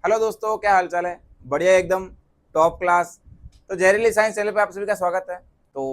Hello दोस्तों, क्या हाल चाल है। बढ़िया एकदम टॉप क्लास। तो जहरीली साइंस चैनल पे आप सभी का स्वागत है। तो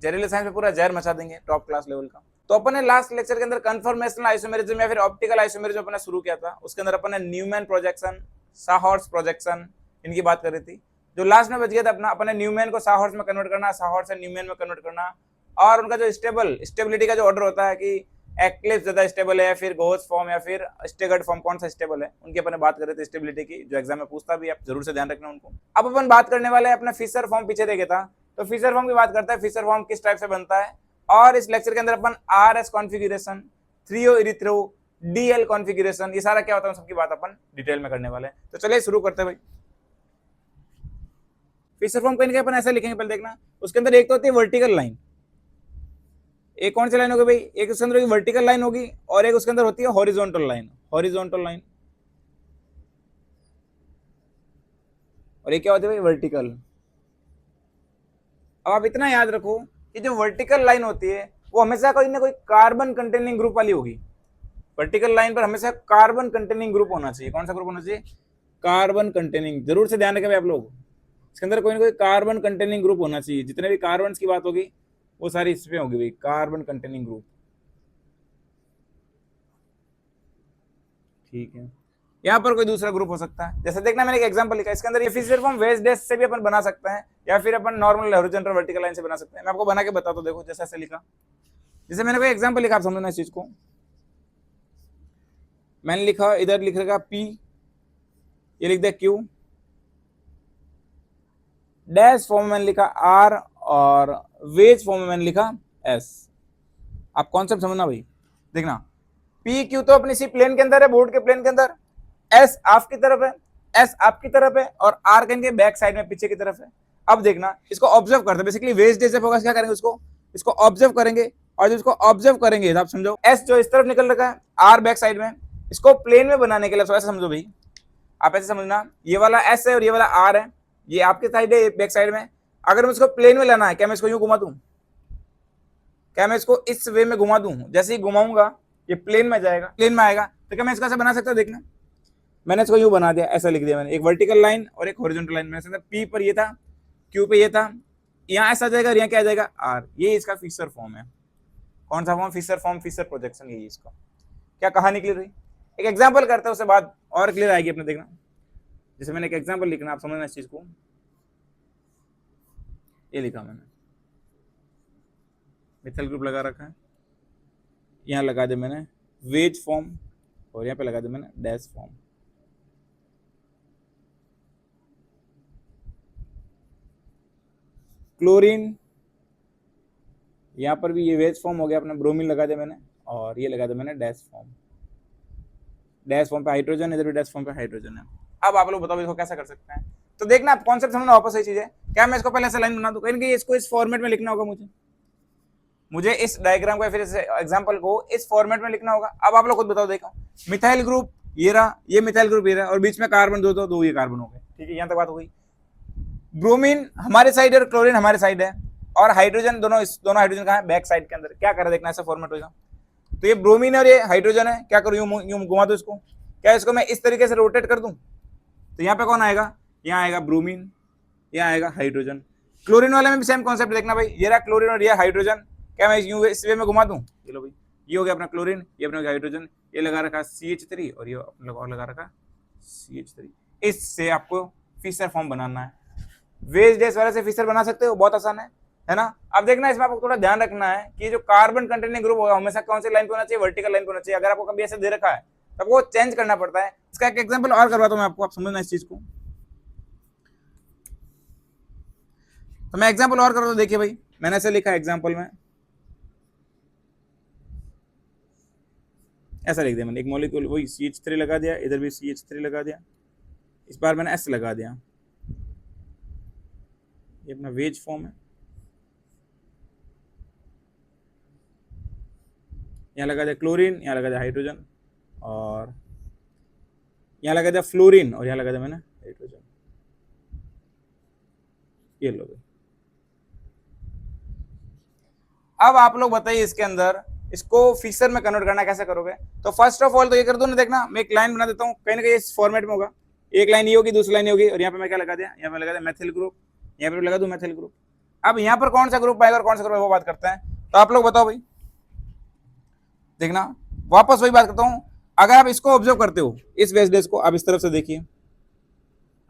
जहरीली साइंस में पूरा जहर मचा देंगे टॉप क्लास लेवल का। तो अपन ने लास्ट लेक्चर के अंदर कन्फर्मेशनल आइसोमेरिज्म या फिर ऑप्टिकल आइसोमेरिज्म अपना शुरू किया था। उसके अंदर अपन ने न्यूमैन प्रोजेक्शन, साहॉर्स प्रोजेक्शन, इनकी बात करी थी। जो लास्ट में बच गया था अपना, अपन ने न्यूमैन को साहॉर्स में कन्वर्ट करना, साहॉर्स से न्यूमैन में कन्वर्ट करना, और उनका जो स्टेबिलिटी का जो ऑर्डर होता है कि एक्लिप्स ज्यादा स्टेबल है, फिर गोस फॉर्म या फिर स्टेगर्ड फॉर्म कौन सा स्टेबल है, उनकी अपन बात कर रहे थे स्टेबिलिटी की, जो एग्जाम में पूछता भी, आप जरूर से ध्यान रखना उनको। अब अपन बात करने वाले हैं अपना फिशर फॉर्म, पीछे देखे था तो फिशर फॉर्म की बात करता है, फिशर फॉर्म किस टाइप से बनता है। और इस लेक्चर के अंदर अपन R S configuration, threo erythro, DL configuration, ये सारा क्या होता है सबकी बात अपन डिटेल में करने वाले हैं। तो चलिए शुरू करते हैं भाई। फिशर फॉर्म कहीं अपन ऐसा लिखेंगे, पहले देखना उसके अंदर एक तो होती है वर्टिकल लाइन। एक कौन सी लाइन होगी भाई, एक उसके अंदर वर्टिकल लाइन होगी और एक उसके अंदर होती है हॉरिजॉन्टल लाइन, हॉरिजॉन्टल लाइन। और ये क्या होती है भाई, वर्टिकल। अब आप इतना याद रखो कि जो वर्टिकल लाइन होती है वो हमेशा कोई ना कोई कार्बन कंटेनिंग ग्रुप वाली होगी। वर्टिकल लाइन पर हमेशा कार्बन कंटेनिंग ग्रुप होना चाहिए। कौन सा ग्रुप होना चाहिए, कार्बन कंटेनिंग। जरूर से ध्यान रखें भाई आप लोग, इसके अंदर कोई ना कोई कार्बन कंटेनिंग ग्रुप होना चाहिए। जितने भी कार्बन की बात होगी वो सारी इसमें होगी भाई, कार्बन कंटेनिंग ग्रुप। ठीक है, यहाँ पर कोई दूसरा ग्रुप हो सकता है। जैसे देखना मैंने एक एग्जांपल लिखा, इसके अंदर ये फिशर फॉर्म वेज डैश से भी अपन बना सकते हैं या फिर अपन नॉर्मल हॉरिजॉन्टल वर्टिकल लाइन से बना सकते हैं। मैं आपको बना के बताता हूँ, देखो जैसे ऐसे लिखा, जैसे मैंने कोई एग्जांपल लिखा, आप समझना इस चीज को। मैंने लिखा, इधर लिख रखा पी, ये लिख दिया क्यू, डैश फॉर्म में मैंने लिखा आर, और वेज फॉर्म में मैंने लिखा एस। आप कॉन्सेप्ट समझना भाई। देखना पी क्यू तो अपनी सी प्लेन के अंदर है, बोर्ड के प्लेन के अंदर, एस आपकी तरफ है, एस आपकी तरफ है, और आर कहेंगे बैक साइड में पीछे की तरफ है। अब देखना इसको ऑब्जर्व करते हैं, बेसिकली वेज डे से फोकस क्या करेंगे, इसको ऑब्जर्व करेंगे। और जब इसको ऑब्जर्व करेंगे तो आप समझो एस जो इस तरफ निकल रखा है, आर बैक साइड में, इसको प्लेन में बनाने के लिए ऐसा समझो भाई, आप ऐसे समझना, ये वाला एस है और ये वाला आर है, ये आपके साइड है, बैक साइड में। अगर मुझको प्लेन में लाना है, क्या मैं इसको यूं घुमा दूं, क्या मैं इसको इस वे में घुमा दूं, जैसे ही घुमाऊंगा ये प्लेन में जाएगा, प्लेन में आएगा। तो क्या मैं इसका ऐसे बना सकता हूं, देखना मैंने इसको यूं बना दिया, ऐसा लिख दिया मैंने, एक वर्टिकल लाइन और एक हॉरिजॉन्टल लाइन। मैंने पी पर ये था, क्यू पे ये था, यहाँ ऐसा जाएगा और यहाँ क्या आ जाएगा, आर। ये इसका फिशर फॉर्म है। कौन सा form, Fischer form, Fischer projection, यही इसका। क्या कहानी क्लियर हुई। एक एग्जाम्पल करते हैं, उसके बाद और क्लियर आएगी अपने। देखना जैसे मैंने एक एग्जाम्पल लिखना, आप समझना इस चीज को। ये लिखा मैंने, मिथाइल ग्रुप लगा रखा है, यहाँ लगा दे मैंने वेज फॉर्म, और यहाँ पे लगा दे मैंने डैश फॉर्म। क्लोरीन, यहाँ पर भी ये वेज फॉर्म हो गया अपना, ब्रोमीन लगा दिया मैंने, और ये लगा दिया मैंने डैश फॉर्म। डैश फॉर्म पे हाइड्रोजन, इधर भी डैश फॉर्म पे हाइड्रोजन है। अब आप लोग बताओ इसको कैसा कर सकते हैं। तो देखना आप कॉन्सेप्ट समझना, वापस सही चीज है। क्या मैं इसको पहले ऐसे लाइन बना दूं, कहीं इसको इस फॉर्मेट में लिखना होगा, मुझे इस डायग्राम को फिर इस एग्जांपल को इस फॉर्मेट में लिखना होगा। अब आप लोग खुद बताओ, देखो मिथाइल ग्रुप ये रहा, ये मिथाइल ग्रुप ये रहा, और बीच में कार्बन दो ये कार्बन हो गए। ठीक है, यहाँ तक बात हो गई। ब्रोमीन हमारे साइड है और क्लोरीन हमारे साइड है, और हाइड्रोजन दोनों हाइड्रोजन कहाँ है, बैक साइड के अंदर। क्या करें देखना, ऐसा फॉर्मेट होगा। तो ये ब्रोमीन है और ये हाइड्रोजन है, क्या करूँ, यूं घुमा दो इसको। क्या इसको मैं इस तरीके से रोटेट कर दूं, तो यहाँ पे कौन आएगा, यहाँ आएगा ब्रोमीन, यहाँ आएगा हाइड्रोजन। क्लोरीन वाले में भी सेम कॉन्सेप्ट देखना भाई, ये रहा क्लोरीन और ये हाइड्रोजन। क्या मैं यूं इस वे में घुमा दूं, ये लो भाई, ये हो गया अपना क्लोरीन, ये अपना हाइड्रोजन, ये लगा रखा CH3 और ये अपना और लगा रखा CH3। इससे आपको फिशर फॉर्म बनाना है। वेज डैश वाले से फिशर बना सकते हो, बहुत आसान है ना। अब देखना इसमें आपको थोड़ा ध्यान रखना है कि जो कार्बन कंटेनिंग ग्रुप होगा हमेशा कौन सी लाइन पे होना चाहिए, वर्टिकल लाइन पे होना चाहिए। अगर आपको कभी ऐसे दे रखा है तब वो चेंज करना पड़ता है। इसका एक एग्जांपल और करवाता हूं मैं आपको, आप समझना इस चीज को। तो मैं एग्जांपल और करता हूं, देखिए भाई मैंने ऐसे लिखा एग्जांपल में, ऐसा लिख दिया मैंने, एक मॉलिक्यूल वही CH3 लगा दिया, इधर भी CH3 लगा दिया, इस बार मैंने S लगा दिया। ये अपना वेज फॉर्म है, यहाँ लगा दिया क्लोरीन, यहाँ लगा दिया हाइड्रोजन, और यहाँ लगा दिया फ्लोरीन, और यहाँ लगा दिया मैंने हाइड्रोजन। ये लो भाई। अब आप लोग बताइए इसके अंदर इसको फिशर में कन्वर्ट करना कैसे करोगे। तो फर्स्ट ऑफ ऑल तो ये कर दो ना, देखना मैं एक लाइन बना देता हूँ, कहीं ना कहीं इस फॉर्मेट में होगा। एक लाइन ये होगी, दूसरी लाइन ये होगी, और यहाँ पे मैं क्या लगा दिया, यहाँ पे लगा दिया मेथिल ग्रुप, यहाँ पे लगा दूं मेथिल ग्रुप। अब यहाँ पर कौन सा ग्रुप आएगा और कौन सा ग्रुप, वो बात करते हैं। तो आप लोग बताओ भाई, देखना वापस वही बात करता हूं, अगर आप इसको ऑब्जर्व करते हो, इस वेस्ट डेज को आप इस तरफ से देखिए,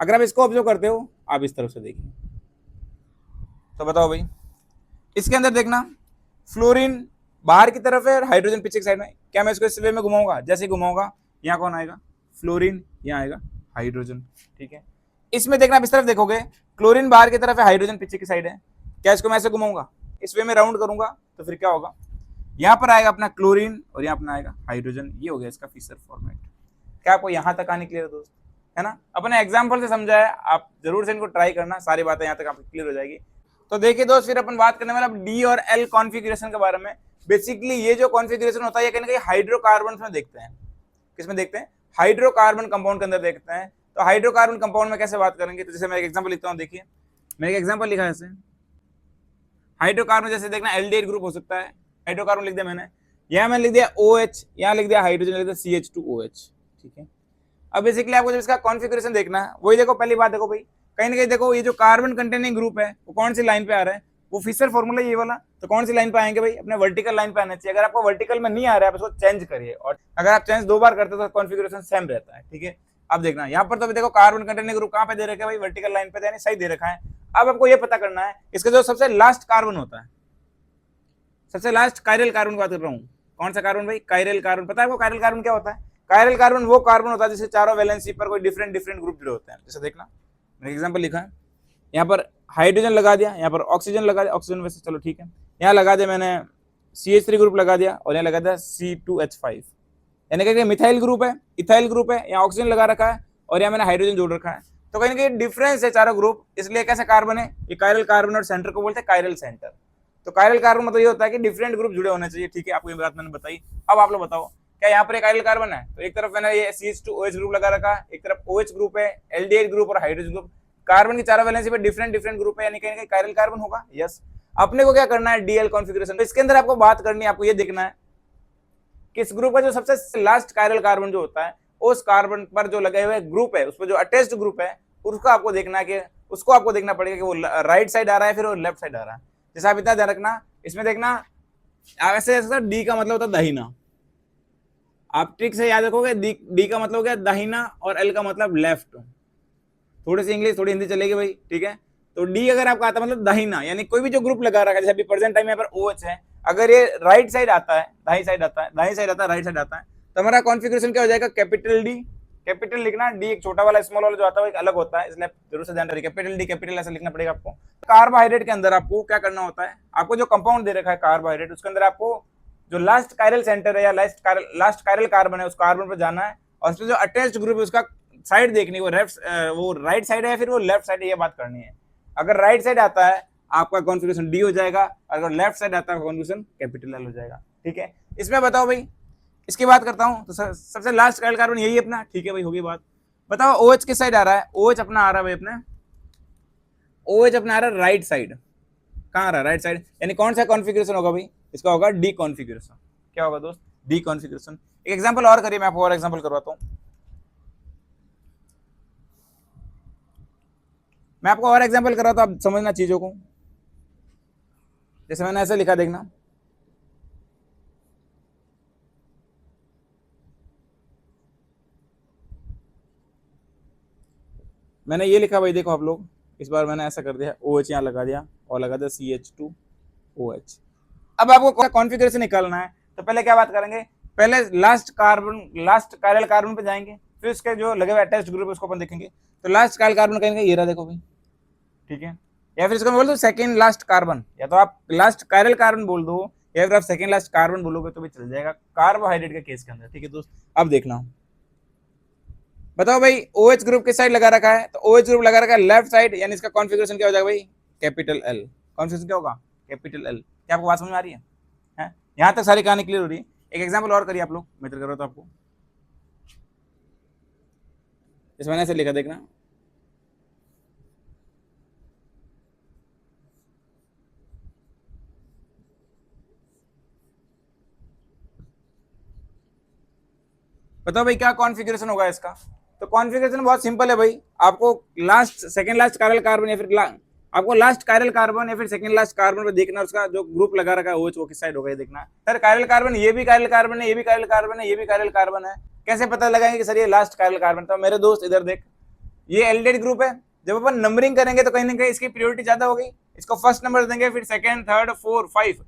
अगर आप इसको ऑब्जर्व करते हो आप इस तरफ से देखिए, तो बताओ भाई, इसके अंदर देखना फ्लोरीन बाहर की तरफ है और हाइड्रोजन पीछे की साइड में। क्या मैं इसको इस वे में घुमाऊंगा, जैसे ही घुमाऊंगा यहाँ कौन आएगा, फ्लोरीन, यहाँ आएगा हाइड्रोजन, ठीक है। इसमें देखना आप इस तरफ देखोगे, क्लोरीन बाहर की तरफ है, हाइड्रोजन पीछे की साइड है। क्या इसको मैं ऐसे घुमाऊंगा, इस वे में राउंड करूंगा, तो फिर क्या होगा, यहाँ पर आएगा अपना क्लोरीन और यहाँ अपना आएगा हाइड्रोजन। ये हो गया इसका फिशर फॉर्मेट। क्या आपको यहाँ तक आने क्लियर है दोस्त, है ना। अपने एग्जाम्पल से समझा है, आप जरूर से इनको ट्राई करना, सारी बातें यहाँ तक आपको क्लियर हो जाएगी। तो देखिए दोस्त, फिर अपन बात करने वाला डी और एल कॉन्फ़िगरेशन के बारे में। बेसिकली ये जो कॉन्फ़िगरेशन होता है, ये कहीं ना कहीं हाइड्रोकार्बन में देखते हैं। किसमें देखते हैं, हाइड्रोकार्बन कंपाउंड के अंदर देखते हैं। तो हाइड्रोकार्बन कंपाउंड में कैसे बात करेंगे, तो जैसे मैं एक एग्जांपल लिखता हूँ, देखिए मैंने एक एग्जांपल लिखा है ऐसे, हाइड्रोकार्बन जैसे देखना एल्डिहाइड ग्रुप हो सकता है, हाइड्रोकार्बन लिख दिया मैंने, यहाँ मैंने लिख दिया OH, यहाँ लिख दिया हाइड्रोजन, लिख दिया CH2OH, ठीक है। अब बेसिकली आपको जब इसका कॉन्फ़िगरेशन देखना है, वही देखो, पहली बात देखो भाई, कहीं ना कहीं देखो ये जो कार्बन कंटेनिंग ग्रुप है वो कौन सी लाइन पे आ रहा है, वो फिशर फॉर्मूला ये वाला, तो कौन सी लाइन पे आएंगे भाई, अपने वर्टिकल लाइन पे आना चाहिए। अगर आपको वर्टिकल में नहीं आ रहा है, आप इसको चेंज करिए, और अगर आप चेंज 2 बार करते हो तो कॉन्फ़िगरेशन सेम रहता है, ठीक है। अब देखना यहाँ पर तो देखो कार्बन कंटेनिंग ग्रुप कहाँ पे दे रखा है भाई, वर्टिकल लाइन पे, यानी सही दे रखा है। अब आपको ये पता करना है, इसका जो सबसे लास्ट कार्बन होता है, सबसे लास्ट कायरल कार्बन की बात कर रहा हूँ, कौन सा कार्बन भाई, कायरल कार्बन। पता है आपको कायरल कार्बन क्या होता है, कायरल कार्बन वो कार्बन होता है जिससे चारों वैलेंसी पर कोई डिफरेंट डिफरेंट ग्रुप जुड़े होते हैं। जैसे देखना मैंने एग्जांपल लिखा है, यहाँ पर हाइड्रोजन लगा दिया, यहाँ पर ऑक्सीजन लगा दिया, ऑक्सीजन वैसे चलो ठीक है, यहाँ लगा दिया मैंने CH3 ग्रुप लगा दिया, और यहाँ लगा दिया C2H5, यानी कि मिथाइल ग्रुप है, इथाइल ग्रुप है, यहाँ ऑक्सीजन लगा रखा है, और यहाँ मैंने हाइड्रोजन जोड़ रखा है। तो कहीं ना कहीं डिफरेंस है चारों ग्रुप, इसलिए कैसे कार्बन है, ये कायरल कार्बन, और सेंटर को बोलते हैं कायरल सेंटर। तो कायरल कार्बन मतलब ये होता है कि डिफरेंट ग्रुप जुड़े होने चाहिए, ठीक है। आपको ये बात मैंने बताई। अब आप लोग बताओ, क्या यहाँ पर एक कायरल कार्बन है, तो एक तरफ मैंने ये CH2OH ग्रुप लगा रखा है, एक तरफ OH ग्रुप है, एल्डिहाइड ग्रुप और हाइड्रोजन ग्रुप। कार्बन की चारों वैलेंसी पे डिफरेंट डिफरेंट ग्रुप है, यानी कहीं ना कहीं कायरल कार्बन होगा। यस, अपने को क्या करना है, डीएल कॉन्फ़िगरेशन। इसके अंदर आपको बात करनी है, आपको ये देखना है किस ग्रुप का जो सबसे लास्ट कायरल कार्बन जो होता है, उस कार्बन पर जो लगे हुए ग्रुप है, उस पर जो अटैच्ड ग्रुप है, उसको आपको देखना है कि उसको आपको देखना पड़ेगा कि वो राइट साइड आ रहा है फिर वो लेफ्ट साइड आ रहा है। जैसे आप इतना ध्यान रखना, इसमें देखना ऐसे डी का मतलब होता है दाहिना, आप ट्रिक से याद रखोगे, डी का मतलब हो गया दाहिना और एल का मतलब लेफ्ट। थोड़ी सी इंग्लिश थोड़ी हिंदी चलेगी भाई, ठीक है। तो डी अगर आपका आता है मतलब दाहिना, यानी कोई भी जो ग्रुप लगा रखा है, जैसे अभी प्रेजेंट टाइम यहाँ पर OH है, अगर ये राइट साइड आता है, दाहिनी साइड आता है, दाहिनी साइड आता है, राइट साइड आता है, तो हमारा कॉन्फ़िगरेशन क्या हो जाएगा, कैपिटल डी। कैपिटल लिखना, डी एक छोटा वाला स्मॉल वाला जो आता है वो एक अलग होता है, इसलिए जरूर से ध्यान रखिए, कैपिटल डी कैपिटल ऐसा लिखना पड़ेगा आपको। कार्बोहाइड्रेट के अंदर आपको क्या करना होता है, आपको जो कंपाउंड दे रखा है कार्बोहाइड्रेट, उसके अंदर आपको जो लास्ट कायरल सेंटर है या लास्ट कायरल कार्बन है, उस कार्बन पर जाना है, और उसमें जो अटैच्ड ग्रुप है उसका साइड देखनी, वो राइट साइड है फिर वो लेफ्ट साइड है, ये बात करनी है। अगर राइट साइड आता है आपका कॉन्फ़िगरेशन डी हो जाएगा, अगर लेफ्ट साइड आता है कॉन्फ़िगरेशन कैपिटल एल हो जाएगा, ठीक है। इसमें बताओ भाई, इसकी बात करता हूं, तो सबसे लास्ट कायरल कार्बन यही अपना, ठीक है भाई, होगी बात। बताओ OH किस साइड आ रहा है, OH अपना आ रहा है भाई, अपने OH अपना आ रहा है राइट साइड। कहाँ आ रहा है, राइट साइड, यानी कौन सा कॉन्फ़िगरेशन होगा भाई, इसका होगा डी कॉन्फ़िगरेशन। क्या होगा दोस्त, डी कॉन्फ़िगरेशन। एक एग्जांपल और करिए, मैं आपको और एग्जांपल करवाता हूं, मैं आपको और एग्जांपल कर रहा था, आप समझना चीजों को। जैसे मैंने ऐसे लिखा, देखना मैंने ये लिखा भाई, देखो आप लोग, इस बार मैंने ऐसा कर दिया, OH यहाँ लगा दिया और लगा दिया CH2OH। अब आपको कॉन्फ़िगरेशन निकालना है, तो पहले क्या बात करेंगे, पहले लास्ट कायरल कार्बन पे जाएंगे, फिर उसके जो लगे हुए अटैच्ड ग्रुप उसको अपन देखेंगे। तो लास्ट कायरल कार्बन कहेंगे ये रहा, देखो भाई, ठीक है। या फिर इसको मैं बोल दो सेकेंड लास्ट कार्बन, या तो आप लास्ट कायरल कार्बन बोल दो, या फिर आप सेकेंड लास्ट कार्बन बोलोगे तो भी चल जाएगा कार्बोहाइड्रेट के केस के अंदर, ठीक है दोस्त। अब देखना, बताओ भाई, OH ग्रुप किस साइड लगा रखा है, तो OH ग्रुप लगा रखा है लेफ्ट साइड, यानी इसका कॉन्फ़िगरेशन क्या हो जाएगा भाई, कैपिटल एल। कॉन्फ़िगरेशन क्या होगा, कैपिटल एल। क्या आपको बात समझ में आ रही है? यहाँ तक सारी कहानी क्लियर हो रही है। एक एग्जांपल और करिए आप लोग, मैं कर रहा था आपको, इस मैंने ऐसे लिखा, देखना बताओ भाई क्या कॉन्फ़िगरेशन होगा इसका, तो कॉन्फ़िगरेशन बहुत सिंपल है भाई, आपको last second last chiral carbon या फिर आपको लास्ट कायरल कार्बन या फिर सेकंड लास्ट कार्बन पे देखना, उसका जो ग्रुप लगा रखा है वो किस साइड होगा ये देखना। सर कायरल कार्बन, ये भी कायरल कार्बन है, ये भी कायरल कार्बन है, ये भी कायरल कार्बन है, कैसे पता लगाएंगे कि सर ये लास्ट कायरल कार्बन? तो मेरे दोस्त इधर देख, ये एल्डिहाइड ग्रुप है, जब अपन नंबरिंग करेंगे तो कहीं ना कहीं इसकी प्रियोरिटी ज्यादा हो गई, इसको फर्स्ट नंबर देंगे, फिर सेकंड, थर्ड, फोर, 5,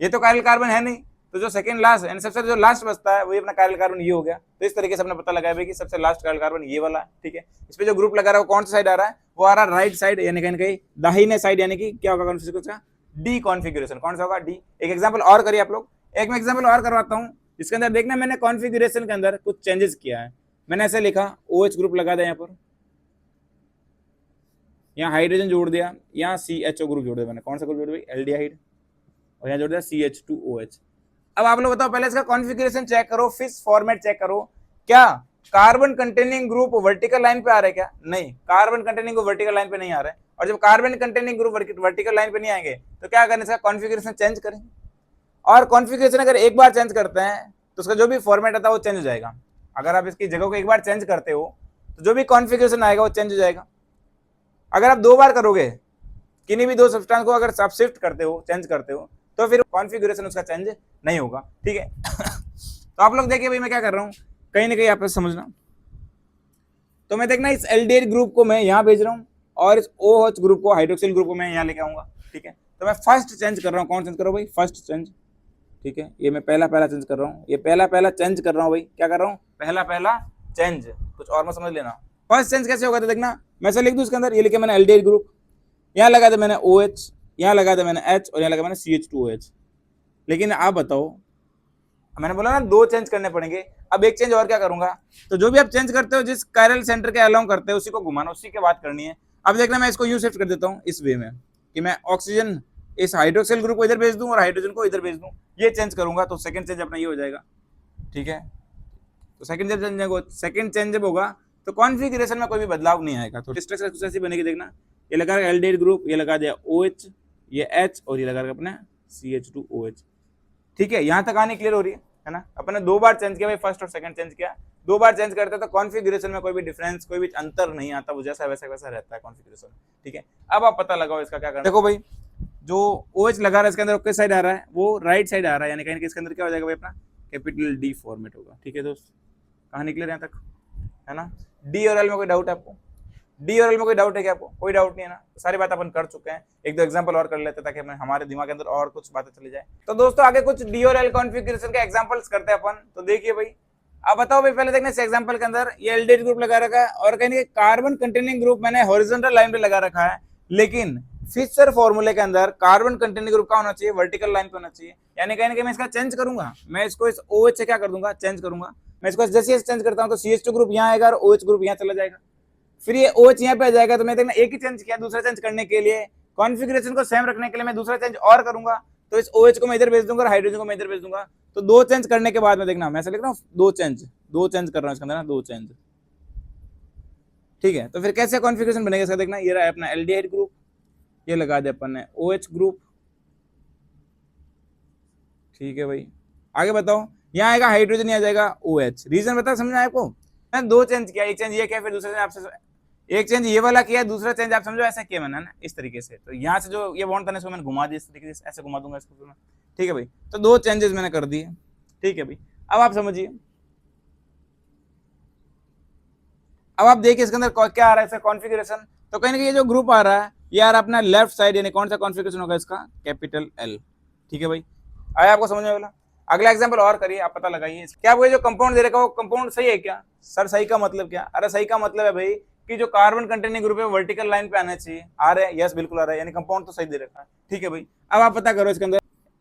ये तो कायरल कार्बन है नहीं, तो जो सेकंड लास्ट यानी सबसे जो लास्ट बचता है वही अपना कायरल कार्बन ये हो गया। तो इस तरीके से अपने पता लगाया कि सबसे लास्ट कायरल कार्बन ये वाला है, ठीक है। इस पे जो ग्रुप लगा रहा है वो कौन सा साइड आ रहा है? वो आ रहा है राइट साइड, यानी कहीं दाहिने साइड, यानी कि क्या होगा कॉन्फ़िगरेशन? D configuration. कौन सा होगा? डी। एक एग्जांपल और करिए आप लोग, एक मैं एग्जांपल और करवाता हूं, इसके अंदर देखना मैंने कॉन्फ़िगरेशन के अंदर कुछ चेंजेस किया है। मैंने ऐसे लिखा OH ग्रुप लगा दिया, यहाँ पर यहाँ हाइड्रोजन जोड़ दिया, यहाँ CHO ग्रुप जोड़ दिया मैंने। कौन सा ग्रुप जोड़ दिया? एल्डिहाइड, और यहाँ जोड़ दिया CH2OH। अब आप लोग बताओ, पहले इसका कॉन्फ़िगरेशन चेक करो, फिश फॉर्मेट चेक करो, क्या carbon containing group vertical line पे आ रहा है क्या? नहीं, carbon containing group vertical line पे नहीं आ रहा है। और जब carbon containing group vertical line पे नहीं आएंगे तो क्या करें? इसका कॉन्फ़िगरेशन चेंज करें। और कॉन्फ़िगरेशन अगर एक बार चेंज करते हैं तो उसका जो भी फॉर्मेट आता है वो चेंज हो जाएगा। अगर आप इसकी जगह को एक बार चेंज करते हो तो जो भी कॉन्फ़िगरेशन आएगा वो चेंज हो जाएगा। अगर आप 2 बार करोगे, किन्हीं भी 2 सब्सटेंस को अगर आप शिफ्ट करते हो, चेंज करते हो, तो फिर कॉन्फ़िगरेशन उसका चेंज नहीं होगा, ठीक है। तो आप लोग देखिए भाई मैं क्या कर रहा हूँ, कहीं ना कहीं आप समझना। तो मैं देखना इस एल्डिहाइड ग्रुप को मैं यहाँ भेज रहा हूँ और इस OH ग्रुप को, हाइड्रोक्सिल ग्रुप को मैं यहाँ लेके आऊंगा, ठीक है। तो मैं फर्स्ट चेंज कर रहा हूँ, कौन चेंज कर रहा हूँ भाई? फर्स्ट चेंज, ठीक है। ये मैं पहला चेंज कर रहा हूँ, ये पहला चेंज कर रहा हूँ भाई। क्या कर रहा हूँ? पहला चेंज, कुछ और मत समझ लेना। फर्स्ट चेंज कैसे होगा तो देखना, मैं ऐसे लिख दूँ इसके अंदर, ये लिखे मैंने एल्डिहाइड ग्रुप, यहाँ लगा था मैंने OH, यहाँ लगा था मैंने H, और यहाँ लगा मैंने CH2OH। लेकिन आप बताओ, मैंने बोला ना 2 चेंज करने पड़ेंगे, अब एक चेंज और क्या करूंगा? तो जो भी आप चेंज करते हो, जिस कायरल सेंटर के अलाउ करते हो उसी को घुमाना, उसी की बात करनी है। अब देखना मैं इसको यूं शिफ्ट कर देता हूं इस वे में कि मैं ऑक्सीजन इस हाइड्रोक्सिल ग्रुप को इधर भेज दूं और हाइड्रोजन को इधर भेज दूं, ये चेंज करूंगा तो सेकंड चेंज अपना ये हो जाएगा, ठीक है। तो सेकंड चेंज जब होगा तो कॉन्फ़िगरेशन में कोई भी बदलाव नहीं आएगा। तो स्ट्रक्चर कुछ ऐसी बनेगी, देखना ये लगा एल्डिहाइड ग्रुप, ये लगा दिया OH, ये H, और ये लगा अपना CH2OH, ठीक है। यहाँ तक कहानी क्लियर हो रही है ना? अपने 2 बार चेंज किया भाई, फर्स्ट और सेकंड चेंज किया, 2 बार चेंज करते तो कॉन्फ़िगरेशन में कोई भी डिफरेंस, कोई भी अंतर नहीं आता, वो जैसा वैसा रहता है कॉन्फ़िगरेशन, ठीक है। अब आप पता लगाओ इसका क्या करना। देखो भाई जो OH लगा रहा है इसके अंदर किस साइड आ रहा है? वो राइट साइड आ रहा है, यानी कहीं इसके अंदर क्या हो जाएगा भाई? अपना कैपिटल D फॉर्मेट होगा, ठीक है दोस्त। कहानी क्लियर यहाँ तक है ना? D और L में कोई डाउट है आपको? D और L में कोई डाउट है क्या आपको? कोई डाउट नहीं है ना? सारी बात अपन कर चुके हैं, एक दो एग्जांपल और कर लेते हैं ताकि हमारे दिमाग के अंदर और कुछ बातें चली जाए। तो दोस्तों आगे कुछ D और L कॉन्फ़िगरेशन के एग्जांपल्स करते हैं अपन। तो देखिए भाई, अब बताओ भाई, पहले देखना इस एग्जांपल के अंदर ये एल्डिहाइड ग्रुप लगा रखा है और कहीं कार्बन कंटेनिंग ग्रुप मैंने हॉरिजॉन्टल लाइन पे लगा रखा है, लेकिन फिशर फॉर्मूले के अंदर कार्बन कंटेनिंग ग्रुप का होना चाहिए वर्टिकल लाइन पे होना चाहिए। यानी कहीं मैं इसका चेंज करूंगा, मैं इसको इस OH से क्या कर दूंगा? चेंज करूंगा। मैं इसको जैसे चेंज करता हूं तो CH2 ग्रुप यहाँ आएगा और OH ग्रुप यहाँ चला जाएगा, फिर ये OH यहाँ पे आ जाएगा। तो मैं देखना एक ही चेंज किया, दूसरा चेंज करने के लिए, कॉन्फ़िगरेशन को सेम रखने के लिए मैं दूसरा चेंज और करूंगा। तो इस OH को मैं इधर भेज दूंगा और हाइड्रोजन को मैं इधर भेज दूंगा। तो 2 चेंज करने के बाद में देखना, मैं ऐसा लिख रहा हूँ 2 चेंज कर रहा हूँ इसके अंदर ना, 2 चेंज, ठीक है। तो फिर कैसे कॉन्फ़िगरेशन बनेगा इसका देखना, ये रहा अपना एल्डिहाइड ग्रुप, ये लगा दिया अपन ने OH ग्रुप, ठीक है भाई। आगे बताओ, यहाँ आएगा हाइड्रोजन, यहाँ जाएगा OH। रीजन बता, समझा आपको? मैंने 2 चेंज किया, एक चेंज ये किया, फिर दूसरा चेंज आपसे एक चेंज ये वाला किया, दूसरा चेंज आप समझो ऐसा किया मैंने ना, इस तरीके से। तो यहाँ से जो ये बॉन्ड था इसको मैंने घुमा दिया इस तरीके से, ऐसे घुमा दूंगा इसको, ठीक है भाई। तो 2 चेंजेस मैंने कर दिए, ठीक है भाई। अब आप समझिए, अब आप देखिए इसके अंदर क्या आ रहा है इसका कॉन्फ़िगरेशन। तो कहीं ना कहीं ये जो ग्रुप आ रहा है ये आ रहा है अपना लेफ्ट साइड, यानी कौन सा कॉन्फ़िगरेशन होगा इसका? कैपिटल L, ठीक है भाई। आया आपको समझ में वाला? अगला एग्जांपल और करिए, आप पता लगाइए क्या आपको जो कंपाउंड दे रखा है वो कंपाउंड सही है क्या? सर सही का मतलब क्या? अरे सही का मतलब है भाई कि जो कार्बन कंटेनिंग ग्रुप है वर्टिकल लाइन पे आना चाहिए। आ रहे हैं? यस बिल्कुल आ रहा है, यानी कंपाउंड तो सही दे रखा है, ठीक है भाई। अब आप पता करो इसके अंदर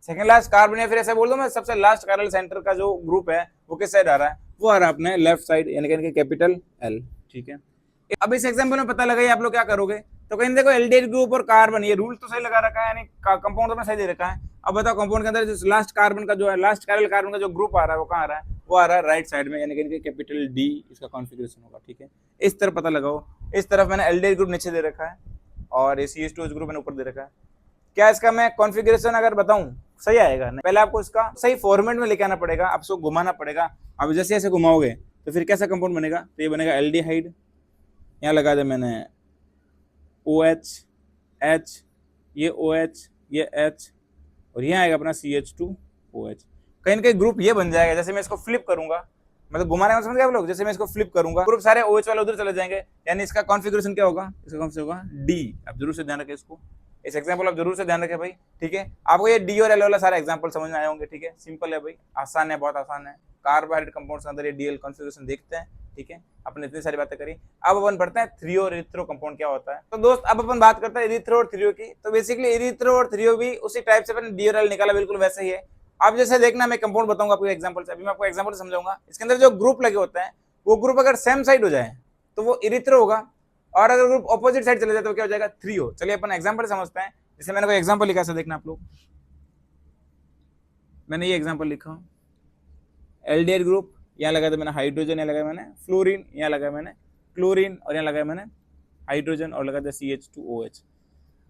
सेकंड लास्ट कार्बन, या फिर ऐसा बोल दो मैं सबसे लास्ट कायरल सेंटर का जो ग्रुप है वो किस साइड आ रहा है? वो आ रहा है अपने लेफ्ट साइड, यानी कैपिटल L, ठीक है। अब इस एग्जांपल में पता लगाइए आप लोग क्या करोगे। तो कहीं देखो एल्डिहाइड ग्रुप और कार्बन, ये रूल तो सही लगा रखा है, यानी कंपाउंड तो सही दे रखा है। अब बताओ कंपाउंड के अंदर जो लास्ट कार्बन का जो है, लास्ट कायरल कार्बन का जो ग्रुप आ रहा है वो कहाँ आ रहा है? वो आ रहा है राइट साइड में, यानी कि कैपिटल D इसका कॉन्फ़िगरेशन होगा, ठीक है। इस तरफ पता लगाओ, इस तरफ मैंने एल्डिहाइड ग्रुप नीचे दे रखा है और ये CH2 ग्रुप मैंने ऊपर दे रखा है। क्या इसका मैं कॉन्फ़िगरेशन अगर बताऊं सही आएगा? नहीं, पहले आपको इसका सही फॉर्मेट में लेके आना पड़ेगा, आपको घुमाना पड़ेगा। अब जैसे ऐसे घुमाओगे तो फिर कैसा कंपाउंड बनेगा, तो ये बनेगा एल्डिहाइड, यहाँ लगा दिया मैंने OH, H, ये OH, ये H, और यहाँ आएगा अपना CH2OH। कहीं ना कहीं ग्रुप ये बन जाएगा, जैसे मैं इसको फ्लिप करूंगा, मतलब घुमाने में समझ गए आप लोग, जैसे मैं इसको फ्लिप करूंगा ग्रुप सारे OH वाले उधर चले जाएंगे, यानी इसका कॉन्फ़िगरेशन क्या होगा, इसका कॉन्फ़िगरेशन होगा D। आप जरूर से ध्यान रखें इसको, इस एग्जांपल आप जरूर से ध्यान रखें भाई, ठीक है। आपको ये D और L वाला सारे एग्जांपल समझ में आए होंगे, ठीक है। सिंपल है भाई, आसान है, बहुत आसान है। कार्बोहाइड्रेट कंपाउंड्स के अंदर ये DL कॉन्फ़िगरेशन देखते हैं, ठीक है। अपने इतनी सारी बातें करी, अब अपन पढ़ते हैं थ्रियो और इरिथ्रो कंपाउंड क्या होता है। तो दोस्त अब अपन बात करते हैं इरिथ्रो और थ्रियो की। तो बेसिकली इरिथ्रो और थ्रियो भी उसी टाइप से अपन D और L निकाला, बिल्कुल वैसे ही है। आप जैसे देखना, मैं कंपाउंड बताऊंगा आपको एग्जांपल से, अभी मैं आपको एग्जांपल से समझाऊंगा। इसके अंदर जो ग्रुप लगे होते हैं, वो ग्रुप अगर सेम साइड हो जाए तो वो इरिथ्रो होगा, और अगर ग्रुप ऑपोजिट साइड चले जाए तो क्या हो जाएगा, थ्रियो। चलिए अपन एग्जांपल समझते हैं। जैसे मैंने कोई एग्जांपल लिखा है, देखना आप लोग, मैंने ये एग्जांपल लिखा, एल्डिहाइड ग्रुप, यहाँ लगाया था मैंने हाइड्रोजन, यहाँ लगाया मैंने फ्लोरीन, यहाँ लगाया मैंने क्लोरीन, और यहाँ लगाया मैंने हाइड्रोजन, और लगाया था CH2OH।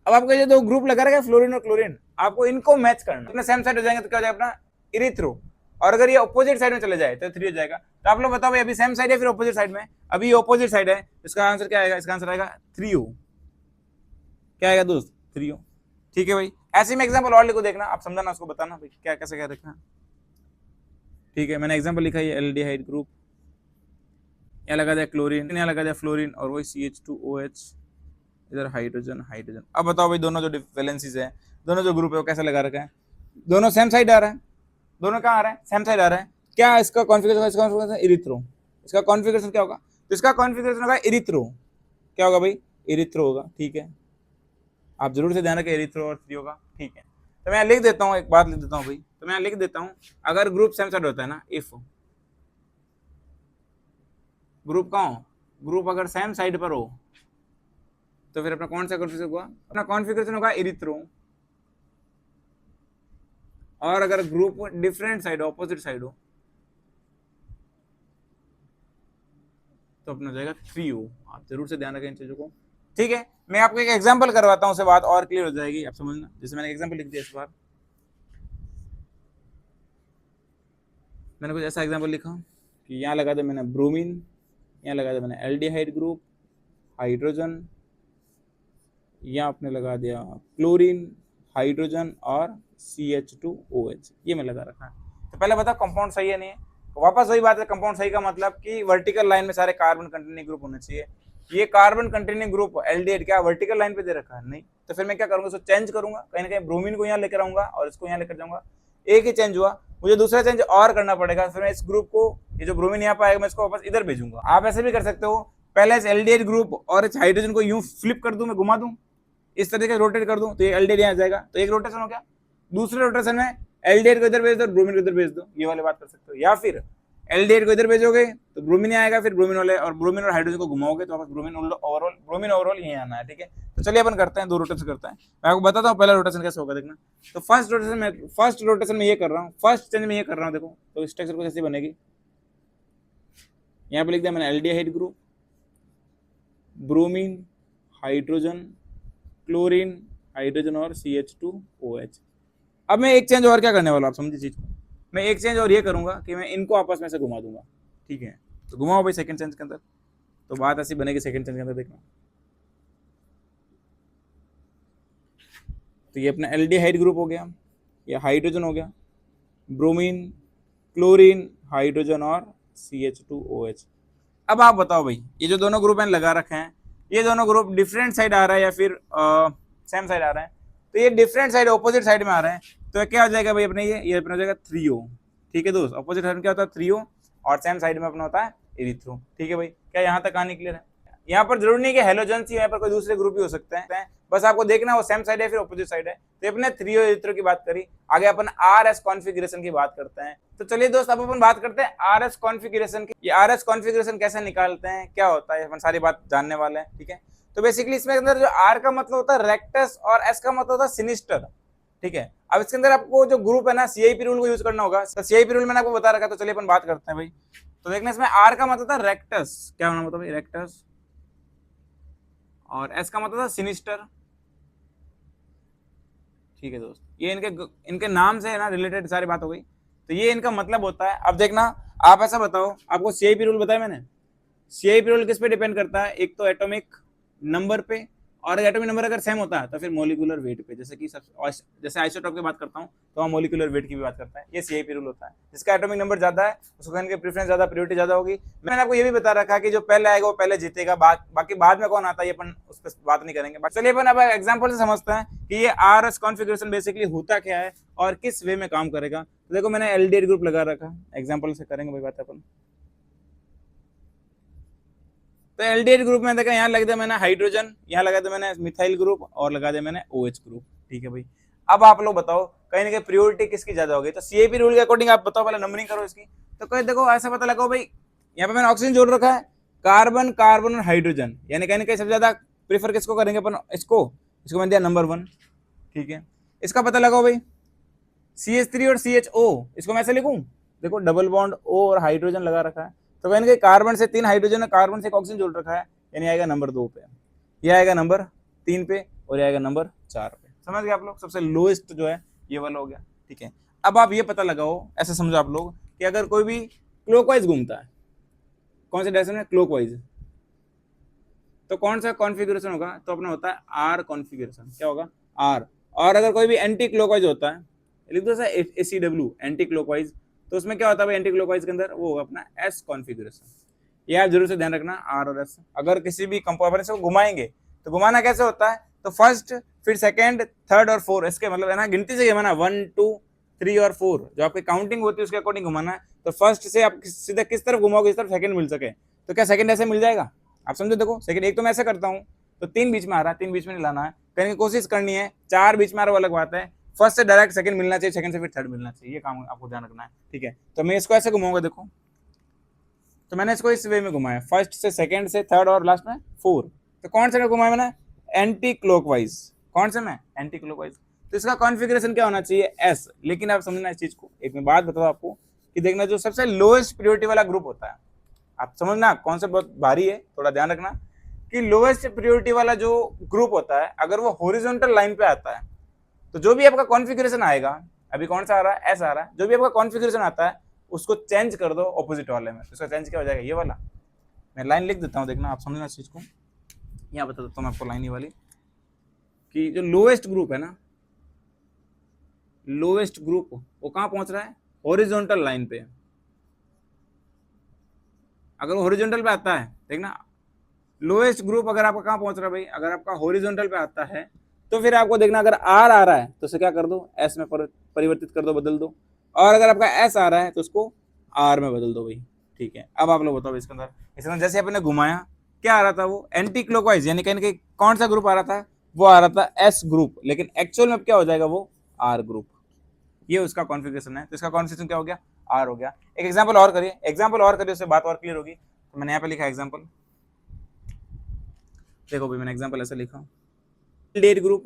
अब आपको ये दो ग्रुप लगा रखा है फ्लोरीन और क्लोरीन, आपको इनको मैच करना, अपने सेम साइड हो जाएंगे तो क्या हो जाएगा अपना इरिथ्रो, और अगर ये ऑपोजिट साइड में चले जाए तो थ्री हो जाएगा। तो आप लोग बताओ भाई, अभी सेम साइड है फिर ऑपोजिट साइड में, अभी ये ऑपोजिट साइड है, इसका आंसर क्या आएगा, इसका आंसर आएगा थ्रियो। क्या आएगा दोस्त, थ्रियो, ठीक है भाई। ऐसे में एग्जांपल और लिखो, देखना आप समझाना, उसको बताना भाई क्या कैसे क्या देखना, ठीक है। मैंने एग्जांपल लिखा है एल्डिहाइड ग्रुप, यहाँ लगा दिया क्लोरीन, यहाँ लगा दिया फ्लोरीन, और वही CH2OH, इधर हाइड्रोजन हाइड्रोजन। अब बताओ भाई, दोनों जो वैलेंसीज है, दोनों जो ग्रुप है वो कैसे लगा रखा है, दोनों सेम साइड आ रहा है, दोनों कहाँ आ रहा है, सेम साइड आ रहा है। क्या इसका कॉन्फ़िगरेशन, इसका कॉन्फ़िगरेशन इरिथ्रो, इसका कॉन्फ़िगरेशन क्या होगा, तो इसका कॉन्फ़िगरेशन होगा इरिथ्रो। क्या होगा भाई, इरिथ्रो होगा, ठीक है। आप जरूर से ध्यान रखें, इरिथ्रो और थ्री होगा, ठीक है। तो मैं लिख देता हूँ, एक बात लिख देता हूँ भाई, तो मैं लिख देता हूँ, अगर ग्रुप सेम साइड होता है ना, इफ ग्रुप कहाँ हो, ग्रुप अगर सेम साइड पर हो, तो फिर अपना कौन सा कॉन्फ़िगरेशन होगा, अपना कॉन्फ़िगरेशन होगा इरिथ्रो। और अगर group different side, opposite side हो, तो अपना जाएगा थ्रियो। आप जरूर से ध्यान रखें इन चीजों को, ठीक है। मैं आपको एक एग्जांपल करवाता हूं, उससे बात और क्लियर हो जाएगी, आप समझना। जैसे मैंने एग्जांपल लिख दिया, इस बार मैंने कुछ ऐसा एग्जांपल लिखा कि यहाँ लगा दिया मैंने ब्रोमीन, यहाँ लगा दिया मैंने एल्डिहाइड ग्रुप, हाइड्रोजन, यहाँ आपने लगा दिया क्लोरीन, हाइड्रोजन और CH2OH, ये मैं लगा रखा है। तो पहले बताओ कंपाउंड सही है नहीं है, वापस वही बात है, कंपाउंड सही का मतलब कि वर्टिकल लाइन में सारे कार्बन कंटेनिंग ग्रुप होने चाहिए। ये कार्बन कंटेनिंग ग्रुप एल्डिहाइड क्या वर्टिकल लाइन पे दे रखा है, नहीं। तो फिर मैं क्या करूंगा, इसको चेंज करूंगा, कहीं ना कहीं ब्रोमीन को यहाँ लेकर आऊंगा और इसको यहाँ लेकर जाऊंगा, एक ही चेंज हुआ, मुझे दूसरा चेंज और करना पड़ेगा। फिर मैं इस ग्रुप को, ये जो ब्रोमीन यहाँ पे आएगा, मैं इसको वापस इधर भेजूंगा। आप ऐसे भी कर सकते हो, पहले इस एल्डिहाइड ग्रुप और इस हाइड्रोजन को यूं फ्लिप कर दूं, मैं घुमा दूं, इस तरीके से रोटेट कर दूं, तो ये एल्डिहाइड यहाँ जाएगा, तो एक रोटेशन हो गया। दूसरे रोटेशन में एल्डिहाइड को इधर भेज दो, ब्रोमीन को इधर भेज दो, ये वाली बात कर सकते हो। या फिर एल्डिहाइड को इधर भेजोगे तो ब्रोमीन आएगा, फिर ब्रोमीन वाले और ब्रोमीन और हाइड्रोजन को घुमाओगे तो वापस ब्रोमीन ओवरऑल यही आना है, ठीक है। तो चलिए अपन करते हैं, दो रोटेशन करते हैं। मैं आपको बताता हूँ पहला रोटेशन कैसे होगा, देखना। तो फर्स्ट रोटेशन में ये कर रहा हूँ, फर्स्ट चेंज में ये कर रहा हूँ, देखो तो स्ट्रक्चर कुछ ऐसी बनेगी। यहाँ पे लिख दिया मैंने aldehyde group, bromine, hydrogen, chlorine, hydrogen और CH2OH। अब मैं एक चेंज और क्या करने वाला, आप समझिए चीज को। मैं एक चेंज और ये करूंगा कि मैं इनको आपस में से घुमा दूंगा, ठीक है। तो घुमाओ भाई सेकंड चेंज के अंदर, तो बात ऐसी बनेगी सेकंड चेंज के अंदर, देखना। तो ये अपना एल्डिहाइड ग्रुप हो गया, ये हाइड्रोजन हो गया, ब्रोमीन, क्लोरीन, हाइड्रोजन और CH2OH। अब आप बताओ भाई, ये जो दोनों ग्रुप मैंने लगा रखे हैं, ये दोनों ग्रुप डिफरेंट साइड आ रहा है या फिर सेम साइड आ रहा है, तो ये डिफरेंट साइड ऑपोजिट साइड में आ रहा है, तो क्या हो जाएगा भाई अपने ये अपना हो जाएगा थ्रियो, ठीक है दोस्त। ऑपोजिट साइड में क्या होता है, थ्रियो, और सेम साइड में अपना होता है इरिथ्रो, ठीक है भाई। क्या यहाँ तक कहानी क्लियर है? यहाँ पर जरूरी नहीं कि हेलोजन ही, यहाँ पर कोई दूसरे ग्रुप भी हो सकते हैं, बस आपको देखना वो सेम साइड है फिर ऑपोजिट साइड है। तो अपने थ्रियो इरिथ्रो की बात करी, आगे अपन RS कॉन्फ़िगरेशन की बात करते हैं। तो चलिए दोस्त, अब अपन बात करते हैं RS कॉन्फ़िगरेशन की। ये RS कॉन्फ़िगरेशन कैसे निकालते हैं, क्या होता है, अपन सारी बात जानने वाले हैं, ठीक है। तो बेसिकली इसमें अंदर जो R का मतलब होता है रेक्टस और S का मतलब होता है सिनिस्टर, ठीक है। अब इसके अंदर आपको जो ग्रुप है ना, CIP रूल को यूज करना होगा। तो CIP रूल मैंने आपको बता रखा, तो चलिए अपन बात करते हैं भाई। तो देखना, इसमें R का मतलब था रेक्टस, क्या होना मतलब रेक्टस, और S का मतलब था सिनिस्टर, ठीक है दोस्त। ये इनके नाम से है ना रिलेटेड सारी बात हो गई, तो ये इनका मतलब होता है। अब देखना, आप ऐसा बताओ, आपको सीआईपी रूल बताया मैंने, सीआईपी रूल किस पे डिपेंड करता है, एक तो एटॉमिक नंबर पे, और एटॉमिक नंबर अगर सेम होता है तो फिर मोलिकुलर वेट पे, जैसे कि जैसे आइसोटॉप की बात करता हूँ तो हम मोलिकुलर वेट की भी बात करता है, ये सीआईपी रूल होता है। जिसका एटॉमिक नंबर ज्यादा है उसको कहने की प्रेफरेंस ज्यादा, प्रायोरिटी ज्यादा होगी। मैंने आपको ये भी बता रखा है कि जो पहले आएगा वो पहले जीतेगा, बाकी बाद में कौन आता है ये अपन उस पर बात नहीं करेंगे। चलिए अपन अब एग्जाम्पल से समझते हैं कि ये आर एस कॉन्फिगरेशन बेसिकली होता क्या है और किस वे में काम करेगा। तो देखो मैंने एलडीएड ग्रुप लगा रखा, एग्जाम्पल से करेंगे भाई बात अपन। तो एल्डिहाइड ग्रुप में देखा यहाँ लगा दिया मैंने हाइड्रोजन, यहाँ लगा दिया मैंने मिथाइल ग्रुप और लगा दिया मैंने OH ग्रुप। ठीक है भाई, अब आप लोग बताओ कहीं ना कहीं प्रायोरिटी किसकी ज्यादा होगी। तो सीआईपी रूल के अकॉर्डिंग आप बताओ, पहले नंबरिंग करो इसकी। तो कहीं देखो ऐसा पता लगाओ भाई, यहाँ पे मैंने ऑक्सीजन जोड़ रखा है, कार्बन कार्बन और हाइड्रोजन, यानी कहीं ना कहीं सबसे ज्यादा प्रीफर किसको करेंगे अपन, इसको मैंने दिया नंबर 1। ठीक है, इसका पता लगाओ भाई, CH3 और CHO, इसको मैं ऐसे लिखूं, देखो डबल बॉन्ड O और हाइड्रोजन लगा रखा है, तो कहने के कार्बन से 3 हाइड्रोजन और कार्बन से एक ऑक्सीजन जोड़ रखा है, यानी आएगा नंबर 2 पे, ये आएगा नंबर 3 पे और ये आएगा नंबर 4 पे। समझ गए आप लोग, सबसे लोएस्ट जो है ये वाला हो गया। ठीक है, अब आप ये पता लगाओ, ऐसे समझो आप लोग कि अगर कोई भी क्लॉकवाइज घूमता है, कौन से डायरेक्शन में, क्लॉकवाइज, तो कौन सा कॉन्फ़िगरेशन होगा, तो अपना होता है आर कॉन्फ़िगरेशन। क्या होगा, आर। और अगर कोई भी एंटी क्लॉकवाइज होता है, लिख दो सर ACW, एंटी क्लॉकवाइज, तो उसमें क्या होता है भाई एंटी क्लॉकवाइज के अंदर, वो होगा अपना एस कॉन्फ़िगरेशन। ये आप जरूर से ध्यान रखना, आर और एस। अगर किसी भी कंपाउंड को घुमाएंगे तो घुमाना कैसे होता है, तो फर्स्ट, फिर सेकंड, थर्ड और फोर्थ, इसके मतलब है ना गिनती से घुमाना, 1 2 3 और 4, जो आपकी काउंटिंग होती है उसके अकॉर्डिंग घुमाना है। तो फर्स्ट से आप सीधा किस तरफ घुमाओगे, इस तरफ सेकंड मिल सके, तो क्या सेकंड ऐसे मिल जाएगा, आप समझो। देखो सेकंड एक तो मैं ऐसे करता हूँ तो 3 बीच में आ रहा है, 3 बीच में नहीं लाना है, करने की कोशिश करनी है, 4 बीच में आ रहा, वो अलग बात है। फर्स्ट से डायरेक्ट सेकंड मिलना चाहिए, सेकंड से फिर थर्ड मिलना चाहिए, ये काम आपको ध्यान रखना है। ठीक है, तो मैं इसको ऐसे घुमाऊंगा, देखो तो मैंने इसको इस वे में घुमाया, फर्स्ट से सेकंड से थर्ड और लास्ट में 4। तो कौन सा घुमाया मैंने, एंटी क्लॉकवाइज। कौन सा में, एंटी क्लॉकवाइज। तो इसका कॉन्फ़िगरेशन क्या होना चाहिए, एस। लेकिन आप समझना इस चीज को, एक मैं बात बताओ आपको कि देखना जो सबसे लोएस्ट प्रायोरिटी वाला ग्रुप होता है, आप समझना कॉन्सेप्ट बहुत भारी है, थोड़ा ध्यान रखना कि लोएस्ट प्रायोरिटी वाला जो ग्रुप होता है अगर वो हॉरिजॉन्टल लाइन पे आता है, तो जो भी आपका कॉन्फ़िगरेशन आएगा, अभी कौन सा आ रहा है, एस आ रहा है, जो भी आपका कॉन्फ़िगरेशन आता है उसको चेंज कर दो ऑपोजिट वाले में, उसका चेंज क्या हो जाएगा, ये वाला। मैं लाइन लिख देता हूँ, देखना आप समझना इस चीज को, यहाँ बता देता हूँ मैं आपको लाइन ही वाली, कि जो लोएस्ट ग्रुप है ना, लोएस्ट ग्रुप वो कहाँ पहुंच रहा है, हॉरिजॉन्टल लाइन पे। अगर वो हॉरिजॉन्टल पे आता है, देखना लोएस्ट ग्रुप अगर आपका कहाँ पहुंच रहा है भाई, अगर आपका हॉरिजॉन्टल पे आता है तो फिर आपको देखना अगर आर आ रहा है तो उसे क्या कर दो, एस में परिवर्तित कर दो, बदल दो। और अगर आपका एस आ रहा है तो उसको आर में बदल दो भाई। ठीक है, अब आप लोग बताओ इसके अंदर जैसे अपने घुमाया क्या आ रहा था, वो एंटी क्लॉकवाइज, यानी कहीं कौन सा ग्रुप आ रहा था, वो आ रहा था एस ग्रुप, लेकिन एक्चुअल में क्या हो जाएगा, वो आर ग्रुप। ये उसका कॉन्फ़िगरेशन है, तो इसका कॉन्फ़िगरेशन क्या हो गया, आर हो गया। एक एग्जांपल और करिए, उससे बात और क्लियर होगी। तो मैंने यहाँ पे लिखा एग्जांपल, देखो भाई मैंने एग्जांपल ऐसा लिखा, डेट ग्रुप,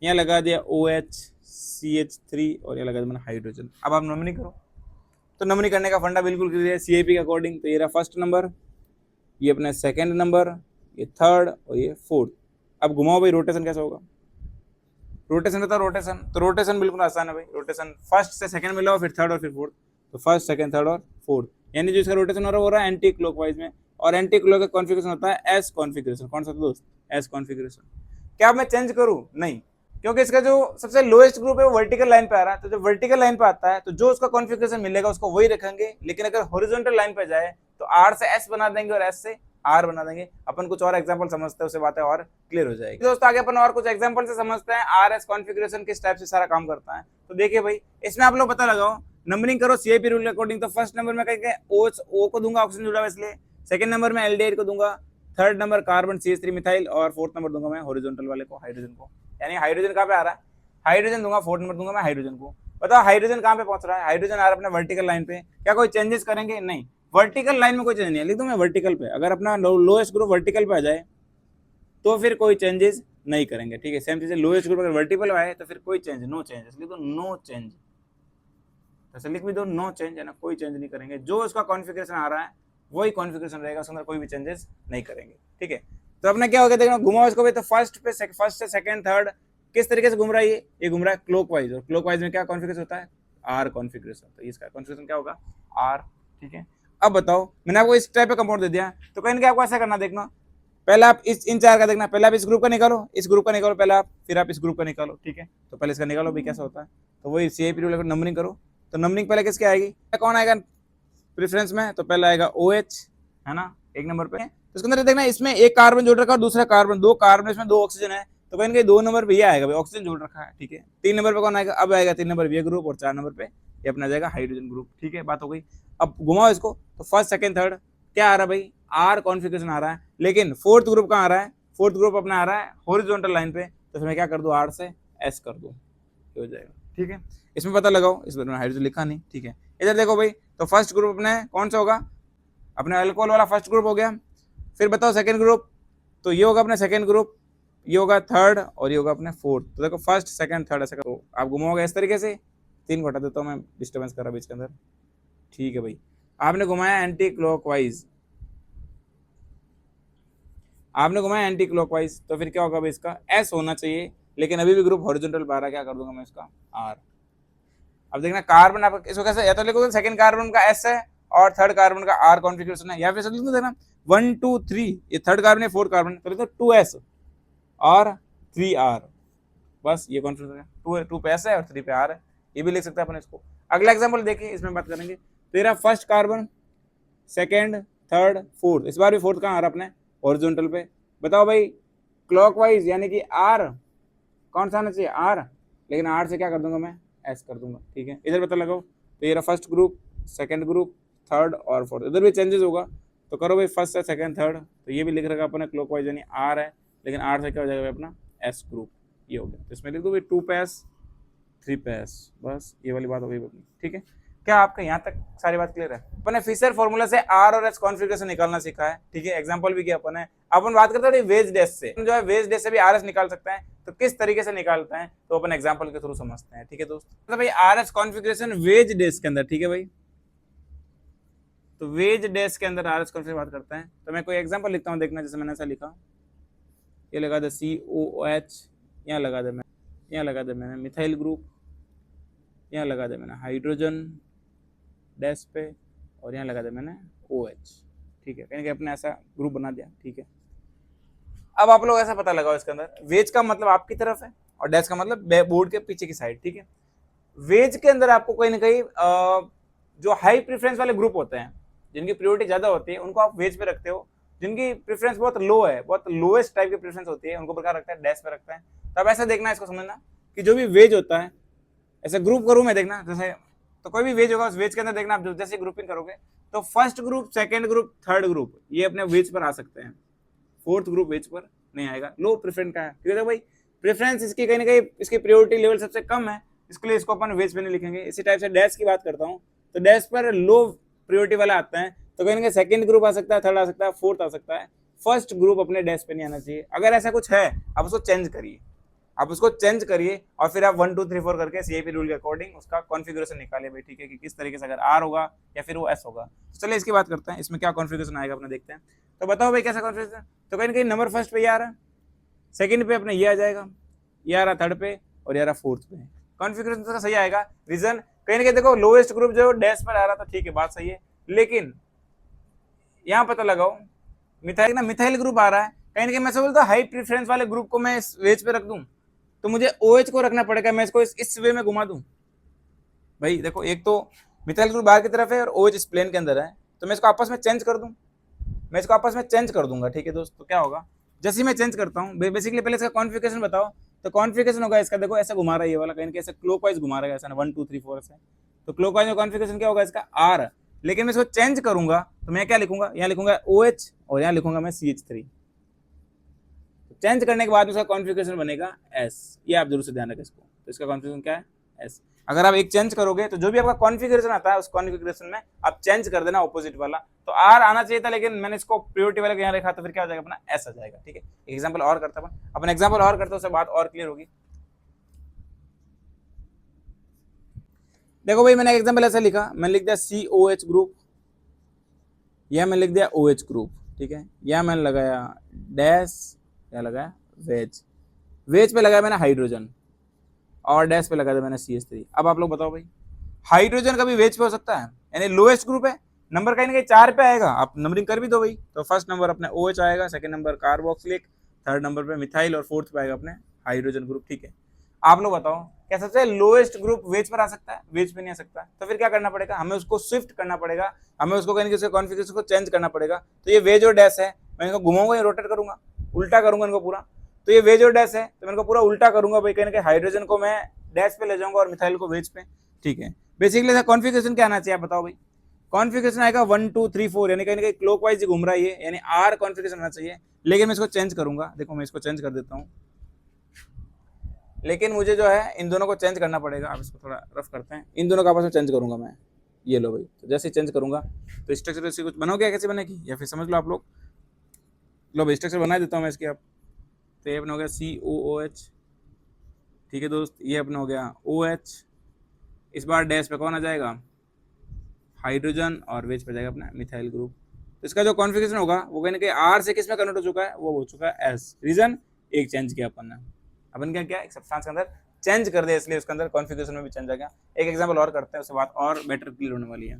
यहाँ लगा दिया OH CH3 और ये लगा दिया मैंने हाइड्रोजन। अब आप नंबरिंग करो, तो नंबरिंग करने का फंडा बिल्कुल क्लियर है सीआईपी के अकॉर्डिंग। तो ये रहा फर्स्ट नंबर, ये अपना सेकंड नंबर, ये थर्ड और ये फोर्थ। अब घुमाओ भाई, रोटेशन कैसा होगा, रोटेशन होता है रोटेशन, तो रोटेशन बिल्कुल आसान है भाई, रोटेशन फर्स्ट से सेकंड में लो, फिर थर्ड और फिर फोर्थ, तो फर्स्ट सेकंड थर्ड और फोर्थ, यानी जो इसका रोटेशन हो रहा है एंटी क्लॉकवाइज में। और एंटी क्लॉक का कॉन्फ़िगरेशन होता है एस कॉन्फ़िगरेशन। कौन सा दोस्त, एस कॉन्फ़िगरेशन। क्या मैं चेंज करूं, नहीं, क्योंकि इसका जो सबसे लोएस्ट ग्रुप है वो वर्टिकल लाइन पे आ रहा है, तो जब वर्टिकल लाइन पे आता है तो जो उसका कॉन्फ़िगरेशन मिलेगा उसको वही रखेंगे। लेकिन अगर हॉरिजॉन्टल लाइन पे जाए तो आर से एस बना देंगे और एस से आर बना देंगे। अपन कुछ और एग्जांपल समझते हैं, उससे बातें और क्लियर हो जाएगी। दोस्तों आगे अपन और कुछ एग्जांपल से समझते हैं आर एस कॉन्फ़िगरेशन किस टाइप से सारा काम करता है। तो देखिए भाई, इसमें आप लोग पता लगाओ, नंबरिंग करो सीआईपी रूल के अकॉर्डिंग। तो फर्स्ट नंबर में कहेंगे ओ को दूंगा, ऑक्सीजन जुड़ा हुआ इसलिए। सेकंड नंबर में एल्डिहाइड को दूंगा, third number carbon CH3 methyl, और फोर्थ नंबर दूंगा मैं हॉरिजॉन्टल वाले को, हाइड्रोजन को। यानी हाइड्रोजन कहाँ पे आ रहा है, हाइड्रोजन दूंगा, फोर्थ नंबर दूंगा मैं हाइड्रोजन को। बताओ हाइड्रोजन कहाँ पे पहुंच रहा है, हाइड्रोजन आ रहा है अपने वर्टिकल लाइन पे। क्या कोई चेंजेस करेंगे, नहीं, वर्टिकल लाइन में कोई चेंज नहीं है, लिख दूं मैं वर्टिकल पे। अगर अपना लोएस्ट ग्रुप वर्टिकल पे आ जाए तो फिर कोई चेंजेस नहीं करेंगे। ठीक है, सेम चीज लोएस्ट ग्रुप अगर वर्टिकल आए तो फिर कोई चेंज, नो चेंजेस, लिख दो नो चेंज, ऐसे लिख भी दो नो चेंज, है ना, कोई चेंज नहीं करेंगे। जो उसका कॉन्फ़िगरेशन आ रहा है वही कॉन्फ़िगरेशन रहेगा, उसके अंदर कोई भी चेंजेस नहीं करेंगे। ठीक है, तो अपने क्या हो गया, देखना घुमाओ इसको भी, तो फर्स्ट से सेकंड थर्ड किस तरीके से घूम रहा है, ये घूम रहा है क्लॉकवाइज। और क्लॉकवाइज में क्या कॉन्फ़िगरेशन होता है, आर कॉन्फ़िगरेशन, तो इसका कॉन्फ़िगरेशन क्या होगा आर, ठीक है। अब बताओ मैंने आपको इस टाइप का कंपाउंड दे दिया, तो कहीं ना कहीं आपको ऐसा करना, देखना पहले आप इस इन चार का देखना, पहले आप इस ग्रुप का निकालो, इस ग्रुप का निकालो पहले आप, फिर आप इस ग्रुप का निकालो, ठीक है। तो पहले इसका निकालो भी कैसा होता है, तो वही सी पीरियड नंबरिंग करो। तो नंबरिंग पहले किसकी आएगी, कौन आएगा प्रेफरेंस में, तो पहला आएगा OH, है ना, एक नंबर पे। तो इसके अंदर देखना इसमें एक कार्बन जोड़ रखा है और दूसरा कार्बन, दो कार्बन इसमें दो ऑक्सीजन है, तो कहीं कहीं 2 नंबर पे ये आएगा भाई, ऑक्सीजन जोड़ रखा है, ठीक है। 3 नंबर पे कौन आएगा, अब आएगा 3 नंबर ये ग्रुप, और 4 नंबर पे ये अपना जाएगा हाइड्रोजन ग्रुप, ठीक है, बात हो गई। अब घुमाओ इसको, तो फर्स्ट सेकंड थर्ड क्या आ रहा है भाई, आर कॉन्फ़िगरेशन आ रहा है, लेकिन फोर्थ ग्रुप कहाँ आ रहा है, फोर्थ ग्रुप अपना आ रहा है हॉरिजॉन्टल लाइन पे, तो इसमें क्या कर दूं, आर से एस कर दूं, हो जाएगा, ठीक है। इसमें पता लगाओ, इसमें हाइड्रोजन लिखा नहीं, ठीक है। इधर देखो भाई, तो फर्स्ट ग्रुप अपने कौन सा होगा, अपने अल्कोहल वाला फर्स्ट ग्रुप हो गया। फिर बताओ सेकंड ग्रुप, तो ये होगा अपना सेकंड ग्रुप, ये होगा थर्ड, और ये होगा अपने फोर्थ। तो देखो फर्स्ट सेकंड थर्ड ऐसा करो, आप घुमाओगे इस तरीके से, 3 घटा देता हूँ मैं, डिस्टर्बेंस कर रहा बीच के अंदर, ठीक है भाई। आपने घुमाया एंटी क्लॉकवाइज, आपने घुमाया एंटी क्लॉकवाइज, तो फिर क्या होगा भाई, इसका एस होना चाहिए, लेकिन अभी भी ग्रुप हॉरिजॉन्टल बारह, क्या कर दूंगा मैं इसका आर। अब देखना कार्बन आप इसको कैसे, या तो लिखो सेकंड कार्बन का एस है और थर्ड कार्बन का आर कॉन्फ़िगरेशन है, या फिर लिखो देखना 1 2 3, ये थर्ड कार्बन है फोर्थ कार्बन, तो लिखो 2s और 3r, बस ये कॉन्फ़िगरेशन है, 2 पे एस है और 3 पे आर है, ये भी लिख सकते हैं अपन इसको। अगला एग्जाम्पल देखिए, इसमें बात करेंगे, तेरा first carbon second third fourth, इस बार भी फोर्थ कहाँ आ रहा अपने हॉरिजॉन्टल पे, बताओ भाई क्लॉकवाइज, यानी कि आर कौन सा आना चाहिए आर, लेकिन आर से क्या कर दूंगा मैं एस कर दूंगा, ठीक है। इधर पता लगाओ, तो ये रहा first group, second group, third और फोर्थ, इधर भी चेंजेस होगा, तो करो भाई फर्स्ट से सेकंड थर्ड, तो ये भी लिख रखा अपने क्लॉकवाइज यानी आर है, लेकिन आर से क्या हो जाएगा अपना एस ग्रुप, ये हो गया। तो इसमें लिख दो भाई 2 पे एस 3 पे एस, बस ये वाली बात हो गई अपनी, ठीक है। क्या आपका यहाँ तक सारी बात क्लियर है। अपन ने फिशर फॉर्मूला से आर और एस कॉन्फ़िगरेशन निकालना सीखा है, ठीक है, एग्जांपल भी किया अपन है। अपन बात करते हैं वेज डैश से, जो है वेज डैश से भी आर एस निकाल सकता है, तो किस तरीके से निकालते हैं तो अपन एग्जांपल के थ्रू समझते हैं, ठीक है दोस्त। तो भाई R S configuration veg dash के अंदर, ठीक है भाई, तो वेज डैश के अंदर आर एस कॉन्फ़िगरेशन बात करते हैं, तो मैं कोई एग्जाम्पल लिखता हूँ, देखना जैसे मैंने ऐसा लिखा, ये लगा दे COOH, यहाँ लगा दे मैं, यहाँ लगा दे मैंने मिथाइल ग्रुप, यहाँ लगा दे मैंने हाइड्रोजन डैश पे, और यहाँ लगा दे मैंने OH, ठीक है, कहीं अपने ऐसा ग्रुप बना दिया, ठीक है। अब आप लोग ऐसा पता लगाओ, इसके अंदर वेज का मतलब आपकी तरफ है और डैश का मतलब बोर्ड के पीछे की साइड, ठीक है। वेज के अंदर आपको कहीं ना कहीं जो हाई प्रेफरेंस वाले ग्रुप होते हैं, जिनकी प्रायोरिटी ज्यादा होती है, उनको आप वेज पे रखते हो। जिनकी प्रेफरेंस बहुत लो है, बहुत लोएस्ट टाइप की प्रेफरेंस होती है, उनको प्रकार रखता है डैश पे रखता है। तब ऐसा देखना, इसको समझना कि जो भी वेज होता है, ऐसे ग्रुप करूँ मैं, देखना जैसे, तो कोई भी वेज होगा उस वेज के अंदर देखना आप जैसे ग्रुपिंग करोगे, तो first group second group third group ये अपने वेज पर आ सकते हैं, फोर्थ ग्रुप वेज पर नहीं आएगा, लो प्रेफरेंस का है, ठीक है भाई। प्रेफरेंस इसकी कहीं ना कहीं इसकी प्रायोरिटी लेवल सबसे कम है, इसके लिए इसको अपन वेज पे नहीं लिखेंगे। इसी टाइप से डैश की बात करता हूँ, तो डैश पर लो प्रायोरिटी वाला आता है, तो कहीं ना कहीं सेकंड ग्रुप आ सकता है, थर्ड आ सकता है, फोर्थ आ सकता है, फर्स्ट ग्रुप अपने डैश पे नहीं आना चाहिए। अगर ऐसा कुछ है आप उसको चेंज करिए, आप उसको चेंज करिए, और फिर आप 1 2 3 4 करके CIP रूल के अकॉर्डिंग उसका कॉन्फ़िगरेशन निकालिए भाई, ठीक है, कि किस तरीके से अगर आर होगा या फिर वो एस होगा। तो चलिए इसकी बात करते हैं, इसमें क्या कॉन्फ़िगरेशन आएगा अपने देखते हैं। तो बताओ भाई कैसा कॉन्फ़िगरेशन, तो कहीं ना कहीं नंबर फर्स्ट पे ये आ रहा है, सेकंड पे अपने ये आ जाएगा, ये आ रहा थर्ड पे, और ये आ रहा फोर्थ पे, कॉन्फ़िगरेशन का सही आएगा। रीजन कहीं ना कहीं देखो लोएस्ट ग्रुप जो डैश पर आ रहा था, ठीक है, बात सही है, लेकिन यहाँ पता लगाओ मिथाइल ना, मिथाइल ग्रुप आ रहा है, कहीं ना कहीं मैं बोलता हाई प्रेफरेंस वाले ग्रुप को मैं वेज पे रख दूं, तो मुझे OH को रखना पड़ेगा, मैं इसको इस वे में घुमा दूं भाई। देखो एक तो मिथाइल ग्रुप बाहर की तरफ है और OH इस प्लेन के अंदर है, तो मैं इसको आपस में चेंज कर दूं, मैं इसको आपस में चेंज कर दूंगा, ठीक है दोस्त। तो क्या होगा, जैसे ही मैं चेंज करता हूँ, बेसिकली पहले इसका कॉन्फ़िगरेशन बताओ, तो कॉन्फ़िगरेशन होगा इसका, देखो ऐसा घुमा रहा है ये वाला, कहीं ऐसे क्लॉकवाइज घुमा रहा है, ऐसा 1 2 3 4 ऐसे, तो क्लॉकवाइज में कॉन्फ़िगरेशन क्या होगा इसका आर, लेकिन मैं इसको चेंज करूंगा तो मैं क्या लिखूंगा, यहाँ लिखूंगा OH और यहाँ लिखूंगा मैं CH3। चेंज करने के बाद उसका कॉन्फ़िगरेशन बनेगा S, ये आप जरूर से ध्यान रखें इसको। तो इसका कॉन्फ़िगरेशन क्या है S। अगर आप एक चेंज करोगे तो जो भी आपका कॉन्फ़िगरेशन आता है उस कॉन्फ़िगरेशन में आप चेंज कर देना ऑपोजिट वाला। तो R आना चाहिए था, लेकिन मैंने इसको प्रायोरिटी वाले को यहाँ रखा, तो फिर क्या हो जाएगा अपना S आ जाएगा, ठीक है। एग्जाम्पल और करता अपन एग्जाम्पल और करते उससे बात और क्लियर होगी। देखो भाई मैंने एग्जाम्पल ऐसा लिखा, मैंने लिख दिया COH ग्रुप, यह मैंने लिख दिया OH ग्रुप, ठीक है, यह मैंने लगाया डैश, क्या लगाया वेज, वेज पे लगाया मैंने हाइड्रोजन, और डैश पे लगा दिया मैंने CH3। अब आप लोग बताओ भाई हाइड्रोजन कभी वेज पे हो सकता है, यानी लोएस्ट ग्रुप है, नंबर कहीं ना कहीं 4 पे आएगा, आप नंबरिंग कर भी दो भाई। तो फर्स्ट नंबर अपने OH आएगा, second number carboxylic, third number पे मिथाइल और फोर्थ पे आएगा अपने हाइड्रोजन ग्रुप। ठीक है, आप लोग बताओ क्या सबसे लोएस्ट ग्रुप वेज पर आ सकता है? वेज पे नहीं आ सकता, तो फिर क्या करना पड़ेगा, हमें उसको शिफ्ट करना पड़ेगा, हमें उसको कहीं उसके कॉन्फिगरेशन को चेंज करना पड़ेगा। तो ये वेज और डैश है, मैं इनको घुमाऊंगा या रोटेट करूंगा, उल्टा करूंगा इनको पूरा। तो ये वेज और डैश है, तो मैं इनको पूरा उल्टा करूंगा भाई, कहीं ना कहीं हाइड्रोजन को मैं डैश पे ले जाऊंगा और मिथाइल को वेज पे। ठीक है, बेसिकली कॉन्फिगरेशन क्या आना चाहिए आप बताओ भाई? कॉन्फिगरेशन आएगा 1 2 3 4, यानी कहीं ना कहीं क्लॉकवाइज घूम रहा है ये, यानी आर कॉन्फिगरेशन आना चाहिए। लेकिन मैं इसको चेंज करूंगा, देखो मैं इसको चेंज कर देता हूँ, लेकिन मुझे जो है इन दोनों को चेंज करना पड़ेगा। आप इसको थोड़ा रफ करते हैं, इन दोनों का आपस में चेंज करूंगा मैं। ये लो भाई, तो जैसे चेंज करूंगा तो स्ट्रक्चर इससे कुछ बनोगे, कैसे बनेगी या फिर समझ लो आप लोग। लो भाई स्ट्रक्चर बना देता हूँ मैं इसकी। आप तो ये अपना हो गया COOH। ठीक है दोस्त, ये अपना हो गया OH। इस बार डैश पे कौन आ जाएगा? हाइड्रोजन, और वेज पे जाएगा अपना मिथाइल ग्रुप। तो इसका जो कॉन्फिगरेशन होगा वो कहीं ना कहीं आर से किस में कन्वर्ट हो चुका है? वो हो चुका है एस। रीजन, एक चेंज किया अपन ने, अपन क्या किया, एक सब्सटेंस के अंदर चेंज कर दिया, इसलिए उसके अंदर कॉन्फिगरेशन में भी चेंज आ गया। एक एग्जांपल और करते हैं, उसके बाद और बेटर क्लियर होने वाली है।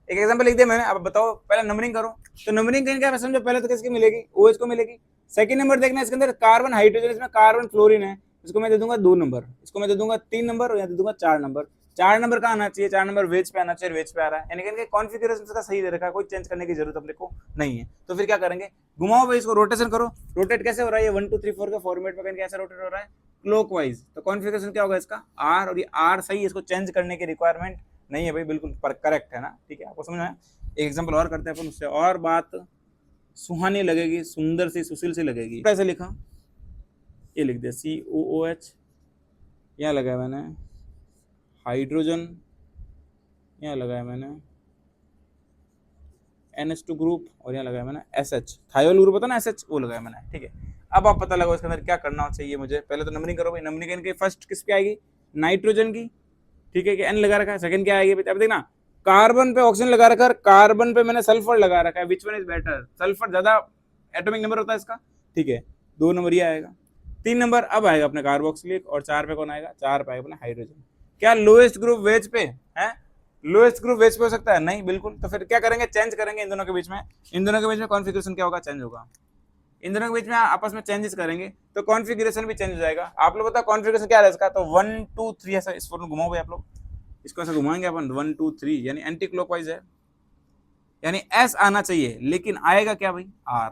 एक एग्जांपल लिख दिया मैंने, अब बताओ पहले नंबरिंग करो। तो नंबरिंग कहीं क्या समझो, पहले तो किसकी मिलेगी? OH को मिलेगी। सेकंड नंबर देखना इसके अंदर कार्बन हाइड्रोजन, इसमें कार्बन फ्लोरीन है, इसको मैं दे दूंगा 2 नंबर, इसको मैं दे दूंगा 3 नंबर, और यहाँ दे दूंगा 4 नंबर। 4 नंबर का आना चाहिए, 4 नंबर वेज पे आना चाहिए, वेज पे आ रहा है, यानी कि कॉन्फिगरेशन इसका सही दे रखा है, कोई चेंज करने की जरूरत अपने को नहीं है। तो फिर क्या करेंगे, घुमाओ भाई इसको, रोटेशन करो। रोटेट कैसे हो रहा है ये 1 2 3 4 के फॉर्मेट में, कहीं ऐसा रोटेट हो रहा है क्लॉकवाइज। तो कॉन्फिगरेशन क्या होगा इसका? आर, और ये आर सही है, इसको चेंज करने की रिक्वायरमेंट नहीं है भाई, बिल्कुल करेक्ट है ना। ठीक है, आपको समझ में आया? एक एग्जांपल और करते हैं अपन, उससे और बात सुहानी लगेगी, सुंदर सी, सुशील सी लगेगी। कैसे लिखा, ये लिख दिया COOH, यहाँ लगाया मैंने हाइड्रोजन, यहाँ लगाया मैंने NH2 ग्रुप, और यहाँ लगाया मैंने SH, थायोल ग्रुप होता है ना SH, वो लगाया मैंने। ठीक है, अब आप पता लगाओ इसके अंदर क्या करना चाहिए मुझे। पहले तो नंबरिंग करो भाई, नंबरिंग के फर्स्ट किस पे आएगी? नाइट्रोजन की। ठीक है, कि N लगा रखा है। सेकंड क्या आएगी? अब देखना, कार्बन पे ऑक्सीजन लगा रखा है, कार्बन पे मैंने सल्फर लगा रखा है, which one is better? Sulphur ज्यादा एटॉमिक नंबर होता है इसका। ठीक है, 2 नंबर ये आएगा। 3 नंबर अब आएगा अपने कार्बोक्सिलिक, और 4 पे कौन आएगा? 4 पे आएगा अपने हाइड्रोजन। क्या लोएस्ट ग्रुप वेज पे है? लोएस्ट ग्रुप वेज पे हो सकता है? नहीं, बिल्कुल। तो फिर क्या करेंगे, चेंज करेंगे इन दोनों के बीच में। इन दोनों के बीच में कॉन्फिगरेशन क्या होगा? चेंज होगा। इन दोनों के बीच में आपस में चेंजेस करेंगे तो कॉन्फिगरेशन भी चेंज हो जाएगा। आप लोग बताओ कॉन्फिगरेशन क्या है इसका? तो 1 2 3 ऐसा, इस फॉर्म में घुमाओ भाई आप लोग, इसको ऐसा घुमाएंगे अपन 1 2 3, यानी एंटी क्लॉकवाइज है, यानी एस आना चाहिए, लेकिन आएगा क्या भाई? आर।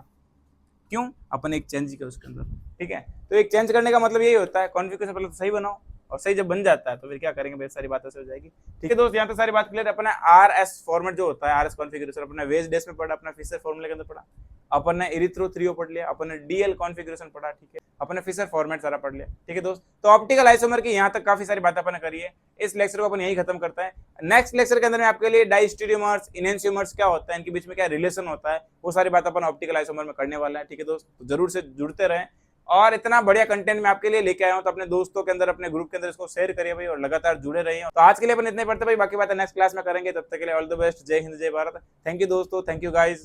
क्यों? अपन एक चेंज किया उसके अंदर। ठीक है, तो एक चेंज करने का मतलब यही होता है, कॉन्फिगरेशन पहले तो सही बनाओ, और सही जब बन जाता है तो फिर क्या करेंगे, बहुत सारी बातें से हो जाएगी। ठीक है दोस्त, यहाँ तक सारी बात क्लियर है। अपना RS फॉर्मेट जो होता है, RS कॉन्फिगरेशन अपना वेज डेस में पढ़ा, अपना फिशर फॉर्मूले के अंदर पढ़ा, अपन ने इरिथ्रो-3O पढ़ लिया, अपन ने DL कॉन्फिगरेशन पढ़ा। ठीक है, अपन ने फिशर फॉर्मेट सारा पढ़ लिया। ठीक है दोस्त, तो ऑप्टिकल आइसोमर की यहाँ तक काफी सारी बातें अपन ने करी है। इस लेक्चर को अपन यही खत्म करता है। नेक्स्ट लेक्चर के अंदर में आपके लिए डाइस्टेरियोमर्स, इनहेंसियोमर्स क्या होता है, इनके बीच में क्या रिलेशन होता है, वो सारी बात अपन ऑप्टिकल आइसोमर में करने वाला है। ठीक है दोस्त, तो जरूर से जुड़ते रहें, और इतना बढ़िया कंटेंट मैं आपके लिए लेके आया हूं, तो अपने दोस्तों के अंदर, अपने ग्रुप के अंदर इसको शेयर करिए भाई, और लगातार जुड़े रहिए। तो आज के लिए अपन इतने पढ़ते भाई, बाकी बातें नेक्स्ट क्लास में करेंगे। तब तक के लिए ऑल द बेस्ट। जय हिंद, जय भारत। थैंक यू दोस्तों, थैंक यू गाइज।